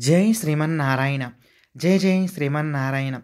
జై శ్రీమన్నారాయణ. జై జై శ్రీమన్నారాయణ.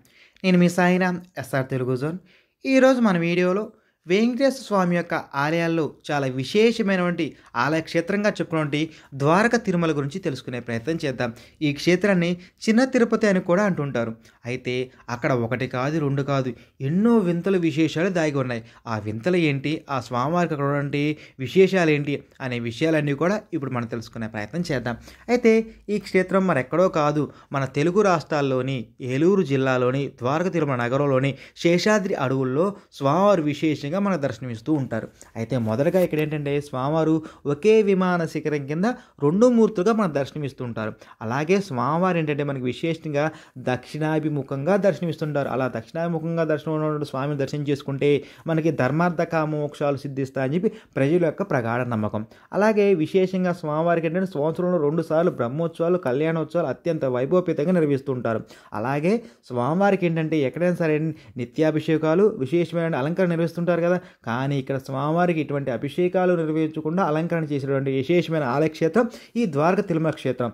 నేను మీ సాయిరామ్ ఎస్ఆర్ తెలుగు జోన్. ఈరోజు మన వీడియోలో వెంకటేశ్వర స్వామి యొక్క ఆలయాల్లో చాలా విశేషమైనటువంటి ఆలయ క్షేత్రంగా చెప్పుకున్నటువంటి ద్వారక తిరుమల గురించి తెలుసుకునే ప్రయత్నం చేద్దాం. ఈ క్షేత్రాన్ని చిన్న తిరుపతి అని కూడా అంటుంటారు. అయితే అక్కడ ఒకటి కాదు, రెండు కాదు, ఎన్నో వింతలు విశేషాలు దాగి ఉన్నాయి. ఆ వింతలు ఏంటి, ఆ స్వామివారికి అక్కడ ఉన్నటువంటి విశేషాలు ఏంటి అనే విషయాలన్నీ కూడా ఇప్పుడు మనం తెలుసుకునే ప్రయత్నం చేద్దాం. అయితే ఈ క్షేత్రం మరెక్కడో కాదు, మన తెలుగు రాష్ట్రాల్లోని ఏలూరు జిల్లాలోని ద్వారక తిరుమల నగరంలోని శేషాద్రి అడవుల్లో స్వామివారు విశేషంగా మనకు దర్శనమిస్తూ ఉంటారు. అయితే మొదటగా ఇక్కడ ఏంటంటే స్వామివారు ఒకే విమాన శిఖరం కింద రెండు మూర్తులుగా మనకు దర్శనమిస్తూ ఉంటారు. అలాగే స్వామివారు ఏంటంటే మనకి విశేషంగా దక్షిణాభిముఖంగా దర్శనమిస్తుంటారు. అలా దక్షిణాభిముఖంగా దర్శనం స్వామిని దర్శనం చేసుకుంటే మనకి ధర్మార్థ కామ మోక్షాలు సిద్ధిస్తాయని చెప్పి ప్రజల యొక్క ప్రగాఢ నమ్మకం. అలాగే విశేషంగా స్వామివారికి ఏంటంటే సంవత్సరంలో 2 సార్లు బ్రహ్మోత్సవాలు, కళ్యాణోత్సవాలు అత్యంత వైభవపేతంగా నిర్వహిస్తుంటారు. అలాగే స్వామివారికి ఏంటంటే ఎక్కడైనా సరే నిత్యాభిషేకాలు, విశేషమైన అలంకరణ నిర్వహిస్తుంటారు కదా. కానీ ఇక్కడ స్వామివారికి ఇటువంటి అభిషేకాలు నిర్వహించకుండా అలంకరణ చేసినటువంటి విశేషమైన ఆలయ క్షేత్రం ఈ ద్వారక తిరుమల క్షేత్రం.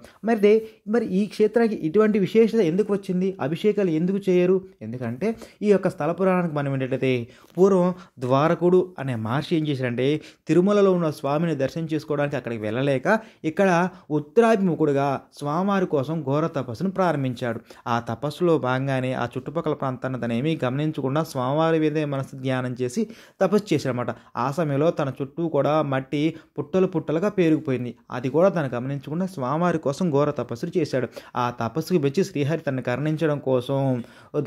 మరి ఈ క్షేత్రానికి ఇటువంటి విశేషత ఎందుకు వచ్చింది, అభిషేకాలు ఎందుకు చేయరు? ఎందుకంటే ఈ యొక్క స్థల పురాణానికి మనం ఏంటంటే పూర్వం ద్వారకుడు అనే మహర్షి ఏం చేశారంటే తిరుమలలో ఉన్న స్వామిని దర్శనం చేసుకోవడానికి అక్కడికి వెళ్ళలేక ఇక్కడ ఉత్తరాభిముఖుడుగా స్వామివారి కోసం ఘోర తపస్సును ప్రారంభించాడు. ఆ తపస్సులో భాగంగానే ఆ చుట్టుపక్కల ప్రాంతాన్ని తను ఏమీ గమనించకుండా స్వామివారి మీదే మనసు ధ్యానం చేసి తపస్సు చేశాడనమాట. ఆ సమయంలో తన చుట్టూ కూడా మట్టి పుట్టలు పుట్టలుగా పేరుకుపోయింది. అది కూడా తను గమనించకుండా స్వామివారి కోసం ఘోర తపస్సులు చేశాడు. ఆ తపస్సుకు మెచ్చి శ్రీహరి తనను కరుణించడం కోసం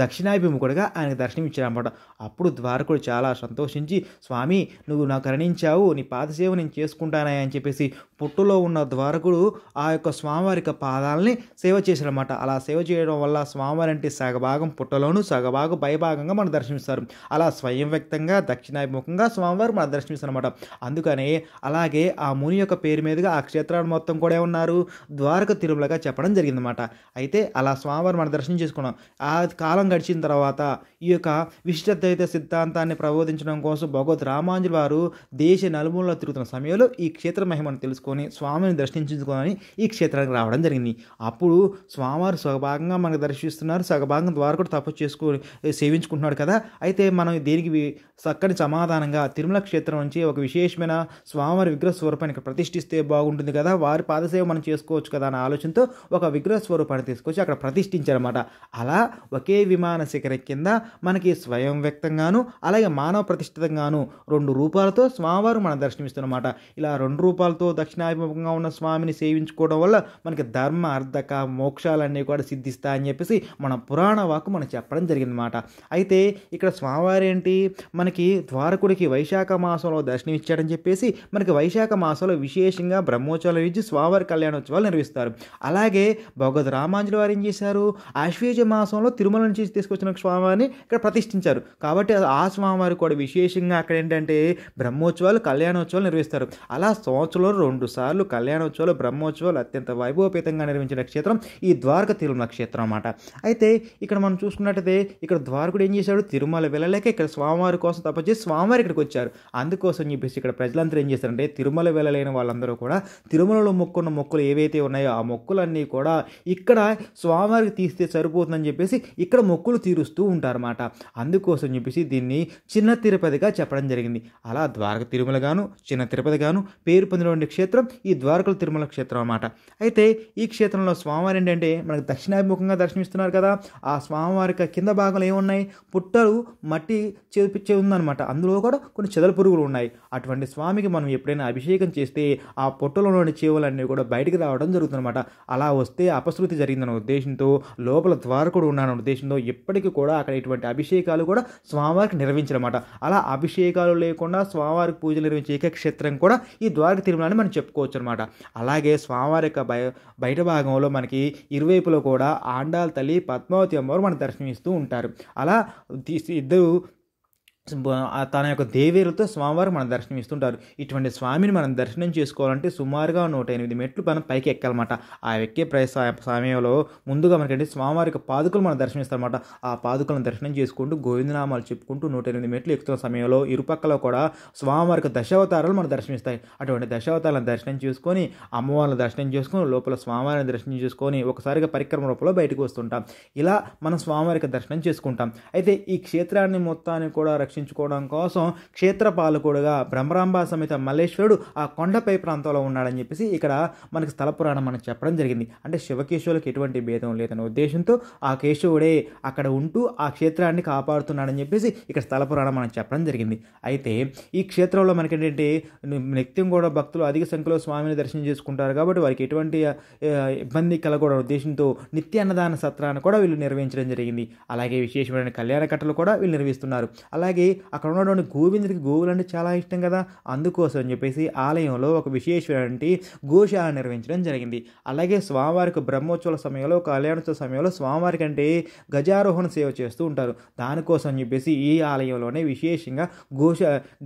దక్షిణాభిముఖుడిగా ఆయనకు దర్శనం ఇచ్చాడనమాట. అప్పుడు ద్వారకుడు చాలా సంతోషించి, స్వామి నువ్వు నాకు కరుణించావు, నీ పాదసేవ నేను చేసుకుంటానా అని చెప్పేసి పుట్టులో ఉన్న ద్వారకుడు ఆ యొక్క స్వామివారి యొక్క పాదాలని సేవ చేశాడనమాట. అలా సేవ చేయడం వల్ల స్వామివారి అంటే సగభాగం పుట్టలోను, సగభాగం పైభాగంగా మనకు దర్శనమిస్తారు. అలా స్వయం వ్యక్తంగా దక్షిణాభిముఖంగా స్వామివారు మనకు దర్శనమిస్తారనమాట. అందుకనే అలాగే ఆ ముని యొక్క పేరు మీదుగా ఆ క్షేత్రాన్ని మొత్తం కూడా ఉన్నారు ద్వారక తిరుమలగా చెప్పడం జరిగిందన్నమాట. అయితే అలా స్వామివారు మన దర్శనం చేసుకున్నాం. ఆ కాలం గడిచిన తర్వాత ఈ యొక్క విశిష్టద్వైత సిద్ధాంతాన్ని ప్రబోధించడం కోసం భగవద్ రామానుజుల వారు దేశ నలుమూలలో తిరుగుతున్న సమయంలో ఈ క్షేత్ర మహిమను తెలుసుకొని స్వామిని దర్శించుకొని ఈ క్షేత్రానికి రావడం జరిగింది. అప్పుడు స్వామివారు సగభాగంగా మనకు దర్శిస్తున్నారు, సగభాగం ద్వారకుడు తపస్సు చేసుకొని సేవించుకుంటున్నాడు కదా. అయితే మనం దీనికి చక్కని సమాధానంగా తిరుమల క్షేత్రం నుంచి ఒక విశేషమైన స్వామివారి విగ్రహ స్వరూపాన్ని ఇక్కడ ప్రతిష్ఠిస్తే బాగుంటుంది కదా, వారి పాదసేవ మనం చేసుకోవచ్చు కదా అనే ఆలోచనతో ఒక విగ్రహ స్వరూపాన్ని తీసుకొచ్చి అక్కడ ప్రతిష్ఠించారన్నమాట. అలా ఒకే విమాన శిఖరం కింద మనకి స్వయం వ్యక్తంగాను అలాగే మానవ ప్రతిష్ఠితంగాను 2 రూపాలతో స్వామివారు మన దర్శనమిస్తున్నమాట. ఇలా 2 రూపాలతో దక్షిణాభిముఖంగా ఉన్న స్వామిని సేవించుకోవడం వల్ల మనకి ధర్మ అర్థక మోక్షాలన్నీ కూడా సిద్ధిస్తాయని చెప్పేసి మన పురాణ వాక్కు మనం చెప్పడం జరిగిందన్నమాట. అయితే ఇక్కడ స్వామివారు ఏంటి మనకి ద్వారకుడికి వైశాఖ మాసంలో దర్శనం ఇచ్చాడని చెప్పేసి మనకి వైశాఖ మాసంలో విశేషంగా బ్రహ్మోత్సవాలు ఇచ్చి స్వామివారి కళ్యాణోత్సవాలు నిర్వహిస్తారు. అలాగే భగవద్ రామానుజుల వారు ఏం చేశారు, ఆశ్వేజ మాసంలో తిరుమల నుంచి తీసుకొచ్చిన స్వామివారిని ఇక్కడ ప్రతిష్ఠించారు. కాబట్టి ఆ స్వామివారు కూడా విశేషంగా అక్కడ ఏంటంటే బ్రహ్మోత్సవాలు, కళ్యాణోత్సవాలు నిర్వహిస్తారు. అలా సంవత్సరంలో 2 సార్లు కళ్యాణోత్సవాలు, బ్రహ్మోత్సవాలు అత్యంత వైభవపేతంగా నిర్వహించిన క్షేత్రం ఈ ద్వారక తిరుమల క్షేత్రం అన్నమాట. అయితే ఇక్కడ మనం చూసుకున్నట్టయితే ఇక్కడ ద్వారకుడు ఏం చేశాడు, తిరుమల వెళ్ళలేక ఇక్కడ స్వామివారి కోసం తపస్సు చేసి స్వామివారి ఇక్కడికి వచ్చారు. అందుకోసం చెప్పేసి ఇక్కడ ప్రజలందరూ ఏం చేశారంటే తిరుమల వెళ్ళలేని వాళ్ళందరూ కూడా తిరుమలలో మొక్కున్న మొక్కులు ఏవైతే ఉన్నాయో ఆ మొక్కులన్నీ కూడా ఇక్కడ స్వామివారికి తీస్తే సరిపోతుందని చెప్పేసి ఇక్కడ మొక్కులు తీరుస్తూ ఉంటారన్నమాట. అందుకోసం చెప్పేసి దీన్ని చిన్న తిరుపతిగా చెప్పడం జరిగింది. అలా ద్వారక తిరుమల గాను చిన్న తిరుపతి గాను పేరు పొందినటువంటి క్షేత్రం ఈ ద్వారకల తిరుమల క్షేత్రం అన్నమాట. అయితే ఈ క్షేత్రంలో స్వామివారు ఏంటంటే మనకు దక్షిణాభిముఖంగా దర్శనమిస్తున్నారు కదా. ఆ స్వామివారికి కింద భాగంలో ఏమున్నాయి, పుట్టలు మట్టి చేపించే ఉందన్నమాట. అందులో కూడా కొన్ని చెదల పురుగులు ఉన్నాయి. అటువంటి స్వామికి మనం ఎప్పుడైనా అభిషేకం చేస్తే ఆ పొట్టలోని చేవులన్నీ కూడా బయటికి రావడం జరుగుతుందన్నమాట. అలా వస్తే అపశృతి జరిగిందన్న ఉద్దేశంతో, లోపల ద్వారకుడు ఉన్నాడన్న ఉద్దేశంతో ఎప్పటికీ కూడా అక్కడ ఇటువంటి అభిషేకాలు కూడా స్వామివారికి నిర్వహించారన్నమాట. అలా అభిషేకాలు లేకుండా స్వామివారికి పూజలు నిర్వహించే ఏక క్షేత్రం కూడా ఈ ద్వారక తిరుమల అని మనం చెప్పుకోవచ్చు అనమాట. అలాగే స్వామివారి యొక్క బయట భాగంలో మనకి ఇరువైపులో కూడా ఆండాళ్ తల్లి, పద్మావతి అమ్మవారు మనకు దర్శనమిస్తూ ఉంటారు. అలా ఇద్దరు తన యొక్క దేవేరులతో స్వామివారు మన దర్శనం ఇస్తుంటారు. ఇటువంటి స్వామిని మనం దర్శనం చేసుకోవాలంటే సుమారుగా 108 మెట్లు మనం పైకి ఎక్కాలన్నమాట. ఆ ఎక్కే సమయంలో ముందుగా మనకంటే స్వామివారి యొక్క పాదుకలు మనం దర్శనమిస్తారన్నమాట. ఆ పాదుకలను దర్శనం చేసుకుంటూ గోవిందనామాలు చెప్పుకుంటూ 108 మెట్లు ఎక్కుతున్న సమయంలో ఇరుపక్కల కూడా స్వామివారి యొక్క దశావతారాలు మనకు దర్శనమిస్తాయి. అటువంటి దశావతారాలను దర్శనం చేసుకొని అమ్మవారిని దర్శనం చేసుకొని లోపల స్వామివారిని దర్శనం చేసుకొని ఒకసారిగా పరిక్రమ రూపంలో బయటకు వస్తుంటాం. ఇలా మనం స్వామివారికి దర్శనం చేసుకుంటాం. అయితే ఈ క్షేత్రాన్ని మొత్తాన్ని కూడా రక్షించుకోవడం కోసం క్షేత్రపాలకుడుగా బ్రహ్మరాంబ సమేత మల్లేశ్వరుడు ఆ కొండపై ప్రాంతంలో ఉన్నాడని చెప్పేసి ఇక్కడ మనకి స్థల పురాణం మనకు చెప్పడం జరిగింది. అంటే శివకేశవులకు ఎటువంటి భేదం లేదనే ఉద్దేశంతో ఆ కేశవుడే అక్కడ ఉంటూ ఆ క్షేత్రాన్ని కాపాడుతున్నాడని చెప్పేసి ఇక్కడ స్థల పురాణం మనకు చెప్పడం జరిగింది. అయితే ఈ క్షేత్రంలో మనకి ఏంటంటే నిత్యం కూడా భక్తులు అధిక సంఖ్యలో స్వామిని దర్శనం చేసుకుంటారు కాబట్టి వారికి ఎటువంటి ఇబ్బంది కలగకూడని ఉద్దేశంతో నిత్య అన్నదాన సత్రాన్ని కూడా వీళ్ళు నిర్వహించడం జరిగింది. అలాగే విశేషమైన కళ్యాణ కట్టలు కూడా వీళ్ళు నిర్వహిస్తున్నారు. అలాగే అక్కడ ఉన్నటువంటి గోవిందుడికి గోవులు అంటే చాలా ఇష్టం కదా, అందుకోసం అని చెప్పేసి ఆలయంలో ఒక విశేషమైన గోశాల నిర్వహించడం జరిగింది. అలాగే స్వామివారికి బ్రహ్మోత్సవాల సమయంలో కళ్యాణోత్సవ సమయంలో స్వామివారికి అంటే గజారోహణ సేవ చేస్తూ ఉంటారు. దానికోసం అని చెప్పేసి ఈ ఆలయంలోనే విశేషంగా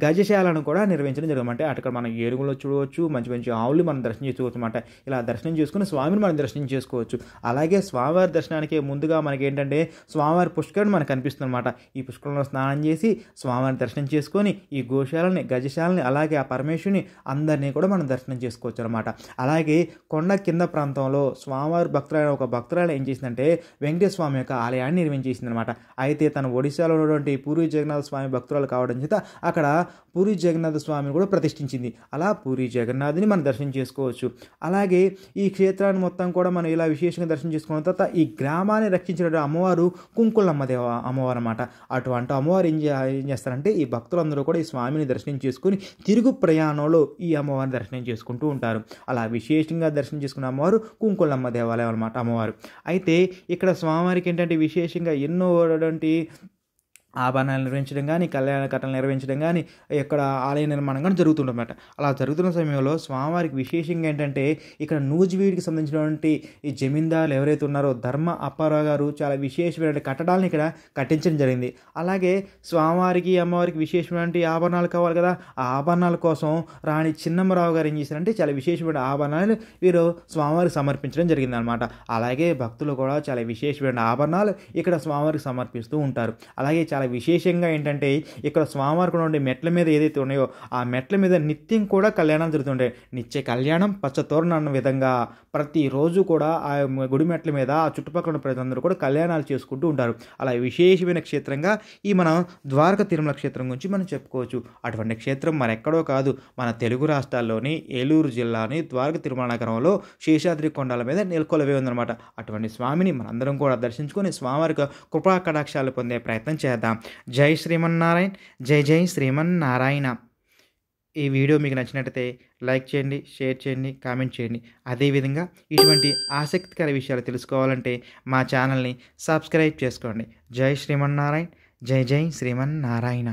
గజశాలను కూడా నిర్వహించడం జరిగింది. అంటే అక్కడ మనం ఏనుగులు చూడవచ్చు, మంచి మంచి ఆవులు మనం దర్శనం చేసుకోవచ్చు అన్నమాట. ఇలా దర్శనం చేసుకుని స్వామిని మనం దర్శనం చేసుకోవచ్చు. అలాగే స్వామివారి దర్శనానికి ముందుగా మనకి ఏంటంటే స్వామివారి పుష్కరం మనకు కనిపిస్తుంది అన్నమాట. ఈ పుష్కరంలో స్నానం చేసి స్వామివారిని దర్శనం చేసుకొని ఈ గోశాలని గజశాలని అలాగే ఆ పరమేశ్వరుని అందరినీ కూడా మనం దర్శనం చేసుకోవచ్చు అనమాట. అలాగే కొండ కింద ప్రాంతంలో స్వామివారి ఒక భక్తురాలు ఏం చేసిందంటే వెంకటేశ్వర స్వామి యొక్క ఆలయాన్ని నిర్మించేసింది అనమాట. అయితే తన ఒడిశాలో ఉన్నటువంటి పూరి జగన్నాథ స్వామి భక్తురాలు కావడం చేత అక్కడ పూరి జగన్నాథ స్వామిని కూడా ప్రతిష్ఠించింది. అలా పూరి జగన్నాథుని మనం దర్శనం చేసుకోవచ్చు. అలాగే ఈ క్షేత్రాన్ని మొత్తం కూడా మనం ఇలా విశేషంగా దర్శనం చేసుకున్న తర్వాత ఈ గ్రామాన్ని రక్షించిన అమ్మవారు కుంకులమ్మ అమ్మవారు అనమాట. అటువంటి అమ్మవారు ఏం చేస్తారంటే ఈ భక్తులందరూ కూడా ఈ స్వామిని దర్శనం చేసుకుని తిరుగు ప్రయాణంలో ఈ అమ్మవారిని దర్శనం చేసుకుంటూ ఉంటారు. అలా విశేషంగా దర్శనం చేసుకున్న అమ్మవారు కుంకులమ్మ దేవాలయం అనమాట అమ్మవారు. అయితే ఇక్కడ స్వామివారికి ఏంటంటే విశేషంగా ఎన్నో ఆభరణాలు నిర్వహించడం కానీ కళ్యాణ కట్టలు నిర్వహించడం కానీ ఇక్కడ ఆలయ నిర్మాణం కానీ జరుగుతుందన్నమాట. అలా జరుగుతున్న సమయంలో స్వామివారికి విశేషంగా ఏంటంటే ఇక్కడ నూజివీడికి సంబంధించినటువంటి ఈ జమీందారులు ఎవరైతే ఉన్నారో ధర్మ అప్పారావు గారు చాలా విశేషమైన కట్టడాలను ఇక్కడ కట్టించడం జరిగింది. అలాగే స్వామివారికి అమ్మవారికి విశేషమైన ఆభరణాలు కావాలి కదా, ఆ ఆభరణాల కోసం రాణి చిన్నమ్మరావు గారు ఏం చేశారంటే చాలా విశేషమైన ఆభరణాలు వీరు స్వామివారికి సమర్పించడం జరిగింది అనమాట. అలాగే భక్తులు కూడా చాలా విశేషమైన ఆభరణాలు ఇక్కడ స్వామివారికి సమర్పిస్తూ ఉంటారు. అలాగే చాలా విశేషంగా ఏంటంటే ఇక్కడ స్వామివారికి ఉండే మెట్ల మీద ఏదైతే ఉన్నాయో ఆ మెట్ల మీద నిత్యం కూడా కళ్యాణాలు జరుగుతుంటాయి. నిత్య కళ్యాణం పచ్చతోరణం అన్న విధంగా ప్రతిరోజు కూడా ఆ గుడి మెట్ల మీద ఆ చుట్టుపక్కల ఉన్న ప్రజలందరూ కూడా కళ్యాణాలు చేసుకుంటూ ఉంటారు. అలా విశేషమైన క్షేత్రంగా ఈ మనం ద్వారక తిరుమల క్షేత్రం గురించి మనం చెప్పుకోవచ్చు. అటువంటి క్షేత్రం మరెక్కడో కాదు, మన తెలుగు రాష్ట్రాల్లోని ఏలూరు జిల్లాని ద్వారక తిరుమల నగరంలో శేషాద్రి కొండల మీద నెలకొలవే ఉందన్నమాట. అటువంటి స్వామిని మనందరం కూడా దర్శించుకొని స్వామివారికి కృపా కటాక్షాలు పొందే ప్రయత్నం చేద్దాం. జై శ్రీమన్నారాయణ, జై జై శ్రీమన్నారాయణ. ఈ వీడియో మీకు నచ్చినట్లయితే లైక్ చేయండి, షేర్ చేయండి, కామెంట్ చేయండి. అదేవిధంగా ఇటువంటి ఆసక్తికర విషయాలు తెలుసుకోవాలంటే మా ఛానల్ని సబ్స్క్రైబ్ చేసుకోండి. జై శ్రీమన్నారాయణ, జై జై శ్రీమన్నారాయణ.